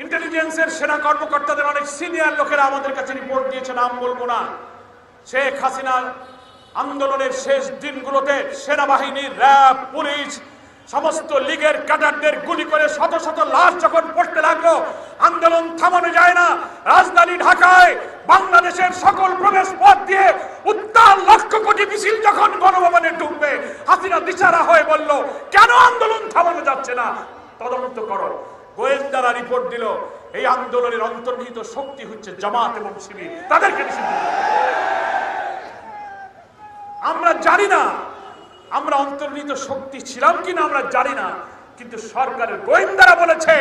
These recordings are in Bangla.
ইন্টেলিজেন্সের সেনা কর্মকর্তাদের অনেক সিনিয়র লোকেরা আমাদের কাছে রিপোর্ট দিয়েছে, নাম বলবো না। শেখ হাসিনার আন্দোলনের শেষ দিনগুলোতে সেনাবাহিনী, র্যাব, পুলিশ, সমস্ত লীগের ক্যাডারদের গুলি করে শত শত লাশ যখন পড়তে লাগলো, আন্দোলন থামানো যায় না। রাজধানী ঢাকায় বাংলাদেশের সকল প্রবেশ পথ দিয়ে উত্তাল লক্ষ কোটি মিছিল যখন গণভবনে ঢুকবে, হাসিনা দিশারা হয়ে বলল, কেন আন্দোলন থামানো যাচ্ছে না, তদন্ত করো। গোয়েন্দারা রিপোর্ট দিল, এই আন্দোলনের অন্তর্নিহিত শক্তি হচ্ছে জামাত এবং শিবির, তাদেরকে নিষিদ্ধ। আমরা জানি না আমরা অন্তর্নিহিত শক্তি ছিলাম কিনা, আমরা জানি না, কিন্তু সরকারের গোয়েন্দারা বলেছে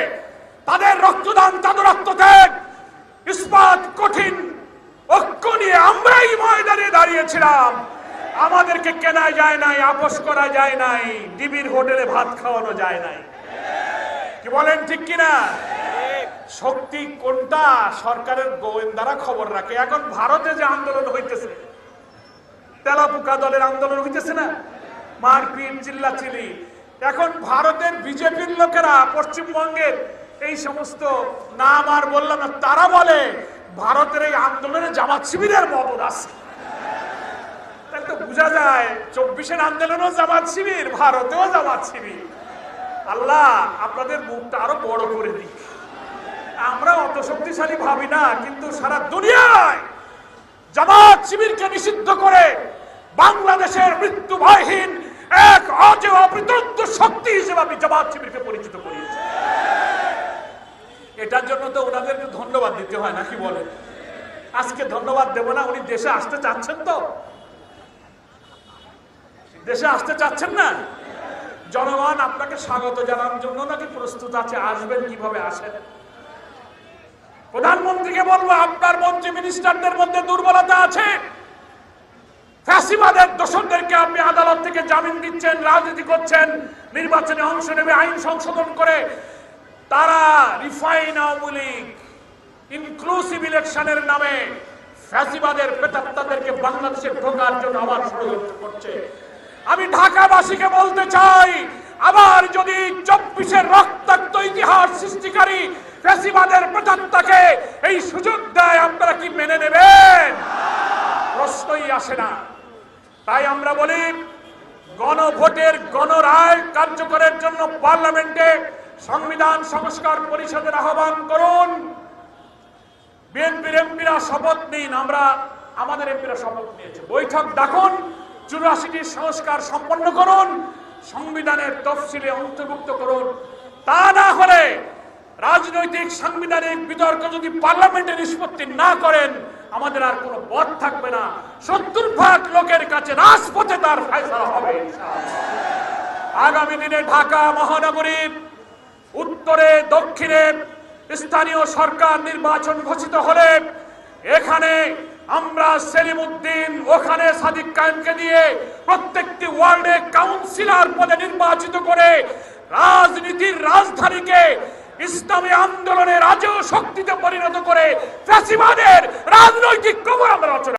তাদের রক্তদান, তাদের রক্তত্যাগ, ইস্পাত কঠিন ঐক্য নিয়ে আমরাই ময়দানে দাঁড়িয়েছিলাম। আমাদেরকে কেনা যায় নাই, আপোষ করা যায় নাই, ডিবির হোটেলে ভাত খাওয়ানো যায় নাই। কি বলেন, ঠিক কিনা? শক্তি কোনটা? সরকারের গোয়েন্দারা খবর রাখে। এখন ভারতে যে আন্দোলন হইতেছে, তেলাপোকা দলের আন্দোলন হইতেছে না, মারপিট, চিল্লাচিল্লি, এখন ভারতের বিজেপির লোকেরা পশ্চিমবঙ্গের এই সমস্ত নাম আর বললাম না, তারা বলে ভারতের এই আন্দোলনে জামাত শিবিরের মদত আছে। তাহলে তো বোঝা যায় 24-এর আন্দোলনও জামাত শিবির, ভারতেও জামাত শিবির। আল্লাহ আপনাদের মুখটা আরো বড় করে দিক। আমরা অত শক্তিশালী ভাবি না, কিন্তু সারা দুনিয়ায় জামাত শিবিরকে নিষিদ্ধ করে বাংলাদেশের মৃত্যু ভয়হীন এক অজেয় অপ্রতিরোধ্য শক্তি হিসেবে আমি জামাত শিবিরকে পরিচিত করিয়েছি। এটার জন্য তো ওনাদেরকে ধন্যবাদ দিতে হয়, নাকি বলেন? আজকে ধন্যবাদ দেব না, উনি দেশে আসতে চাচ্ছেন, তো দেশে আসতে চাচ্ছেন না? জনগণ আপনাকে স্বাগত জানানোর জন্য নাকি প্রস্তুত আছে, আসবেন, কিভাবে আসেন? প্রধানমন্ত্রীকে বলবো, আপনার মন্ত্রী মিনিস্টারদের মধ্যে দুর্বলতা আছে। ফ্যাসিবাদের দোষরদেরকে আপনি আদালত থেকে জামিন দিচ্ছেন, রাজনীতি করছেন, নির্বাচনে অংশ নেবে আইন সংশোধন করে। তারা রিফাইন আওয়ামী লীগ ইনক্লুসিভ ইলেকশনের নামে ফ্যাসিবাদের প্রেতাত্মাদেরকে বাংলাদেশে ঢোকার জন্য আবার ষড়যন্ত্র করছে। আমি ঢাকাবাসীকে বলতে চাই, আবার যদি 24-এর রক্তাক্ত ইতিহাস সৃষ্টিকারী ফ্যাসিবাদের প্রেতাত্মাকে এই সুযোগ দেয়, আপনারা কি মেনে নেবেন? প্রশ্নই আসে না। তাই আমরা বলি, গণভোটের গণরায় কার্যকরের জন্য পার্লামেন্টে সংবিধান সংস্কার পরিষদের আহ্বান করুন। বিএনপির এমপিরা শপথ নিন, আমাদের এমপিরা শপথ নিয়েছে, বৈঠক ডাকুন, 84টি সংস্কার সম্পন্ন করুন, সংবিধানের তফসিলে অন্তর্ভুক্ত করুন। তা না হলে রাজনৈতিক সাংবিধানিক বিতর্ক যদি পার্লামেন্টে নিষ্পত্তি না করেন, আমাদের আর কোনো পথ থাকবে না। 70% লোকের কাছে রাজপথে তার ফয়সালা হবে। আগামী দিনে ঢাকা মহানগরীর উত্তরে, দক্ষিণে স্থানীয় সরকার নির্বাচন ঘোষিত হলে এখানে আমরা সেলিম উদ্দিন, ওখানে সাদিক কায়েমকে দিয়ে প্রত্যেকটি ওয়ার্ডে কাউন্সিলর পদে নির্বাচিত করে রাজনীতির রাজধানীকে ইসলামী আন্দোলনের আজও শক্তিতে পরিণত করে ফ্যাসিবাদের রাজনৈতিক কবর আমরা রচনা